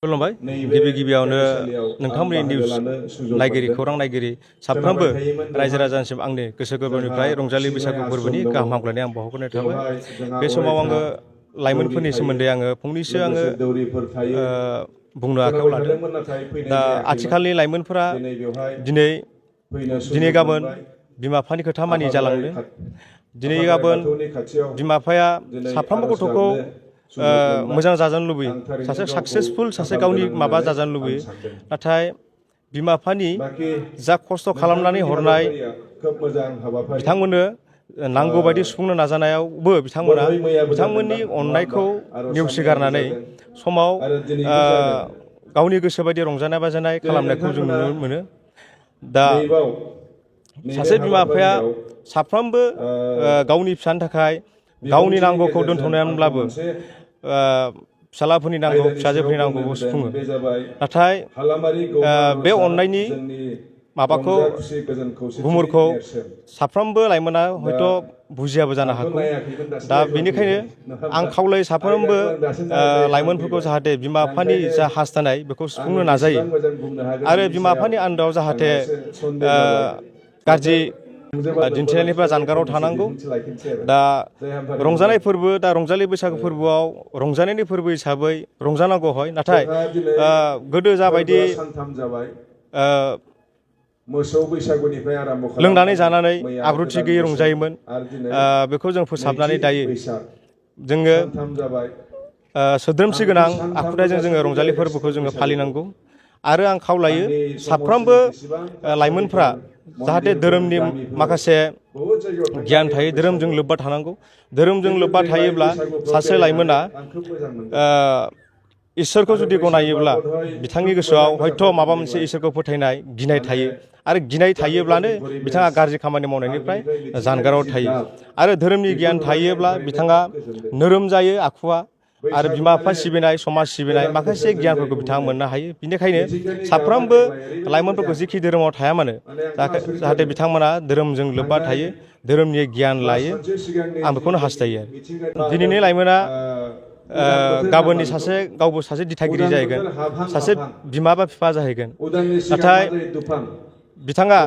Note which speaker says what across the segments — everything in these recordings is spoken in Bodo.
Speaker 1: खुलुमबाय गिबि गिबियावनो नोंथांमोननि निउस नायगिरि खौरां नायगिरि साफ्रोमबो रायजो राजानिसिम आंनि गोसो गोरबोनिफ्राय रंजालि बैसागु फोरबोनि गाहाम हामग्लायनाय आं बावहरनाय थाबाय। बे समाव आङो लाइमोनफोरनि सोमोन्दै फंनैसो बुंनो आखायाव लादों। दा आथिखालनि लाइमोनफोरा दिनै गाबोन बिमा बिफानि खोथा मानि जालांदों। दिनै गाबोन बिमा बिफाया साफ्रोमबो गथ'खौ मोजां जाजानो लुबैयो, सासे साक्सेसफुल सासे गावनि माबा जाजानो लुबैयो। नाथाय बिमा बिफानि जा खस्थ' खालामनानै हरनाय बिथांमोननो नांगौ बायदि सुफुंनो नाजानायावबो बिथांमोननि अननायखौ नेवसिगारनानै समाव गावनि गोसो बायदि रंजानाय बाजानाय खालामनायखौ जों नुनो मोनो। दा सासे बिमा बिफाया साफ्रोमबो गावनि फिसानि थाखाय गावनि नांगौखौ दोनथ'नानैब्लाबो फिसालाफोरनि नांगौ फिसाजोफोरनि नांगौखौ सुफुङो। नाथाय बे अननायनि माबाखौ गुमुरखौ साफ्रोमबो लाइमोना हयथ' बुजियाबो जानो हागौ। दा बेनिखायनो आं खावलायो साफ्रोमबो लाइमोनफोरखौ जाहाथे बिमा बिफानि जा हास्थायनाय बेखौ सुफुंनो नाजायो आरो बिमा बिफानि आन्दोआव जाहाथे गाज्रि दिन्थिनायनिफ्राय जानगाराव थानांगौ। दा रंजानाय फोरबो, दा रंजालि बैसागु फोरबोआव रंजानायनि फोरबो हिसाबै रंजानांगौ হয়। नाथाय गोदो जाबायदि लोंनानै जानानै आब्रुथि गैयै रंजायोमोन, बेखौ जों फोसाबनानै दायो जोङो सोद्रोमसि गोनां आखुथायजों जोङो रंजालि फोरबोखौ जोङो फालिनांगौ। आरो आं खावलायो साफ्रोमबो लाइमोनफ्रा जाहाथे धोरोमनि माखासे गियान थायो, धोरोमजों लोब्बा थानांगौ। धोरोमजों लोब्बा थायोब्ला सासे लाइमोना इसोरखौ जुदि गनायोब्ला बिथांनि गोसोआव हयथ' माबा मोनसे इसोरखौ फोथायनाय गिनाय थायो आरो गिनाय थायोब्लानो बिथाङा गाज्रि खामानि मावनायनिफ्राय जानगाराव थायो। आरो धोरोमनि गियान थायोब्ला बिथाङा नोरोम जायो आखुआ आरो बिमा बिफा सिबिनाय समाज सिबिनाय माखासे गियानफोरखौ बिथाङा मोननो हायो। बेनिखायनो साफ्रोमबो लाइमोनफोरखौ जिखि धोरोमाव थाया मानो जाहाथे बिथांमोना धोरोमजों लोब्बा थायो, धोरोमनि गियान लायो, आं बेखौनो हास्थायो। दिनैनि लाइमोना गाबोननि गावबो सासे दिथागिरि जाहैगोन, सासे बिमा बा बिफा जाहैगोन। नाथाय बिथाङा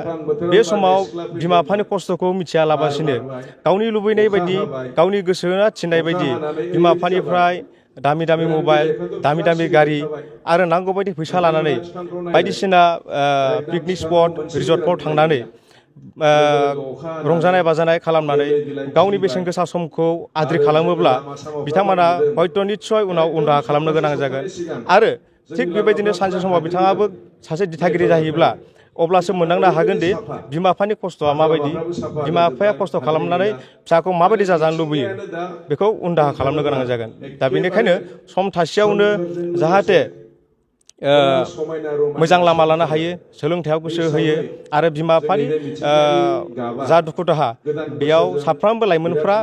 Speaker 1: बे समाव बिमा बिफानि खस्थ'खौ मिथियालाबासिनो गावनि लुबैनाय बायदि, गावनि गोसोआ थिननाय बायदि बिमा बिफानिफ्राय दामि दामि मबाइल, दामि दामि गारि आरो नांगौ बायदि फैसा लानानै बायदिसिना पिकनिक स्पट रिजर्टफ्राव थांनानै रंजानाय बाजानाय खालामनानै गावनि बेसेन गोसा समखौ आद्रि खालामोब्ला बिथांमोना हयथ' निस्सय उनाव उनदाहा खालामनो गोनां जागोन। आरो थिग बेबायदिनो सानसे समाव बिथाङाबो सासे दिथागिरि जाहैब्ला अब्लासो मोनदांनो हागोन दि बिमा बिफानि खस्थ'आ माबायदि, बिमा बिफाया खस्थ' खालामनानै फिसाखौ माबायदि जाजानो लुबैयो बेखौ उनदाहा खालामनो गोनां जागोन। दा बेनिखायनो सम थासेयावनो जाहाथे मोजां लामा लानो हायो, सोलोंथायाव गोसो होयो आरो बिमा बिफानि जा दुखु दाहा बेयाव साफ्रोमबो लाइमोनफ्रा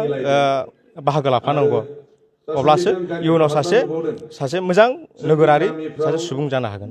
Speaker 1: बाहागो लाफानांगौ। अब्लासो इयुनाव सासे मोजां नोगोरारि सासे सुबुं जानो हागोन।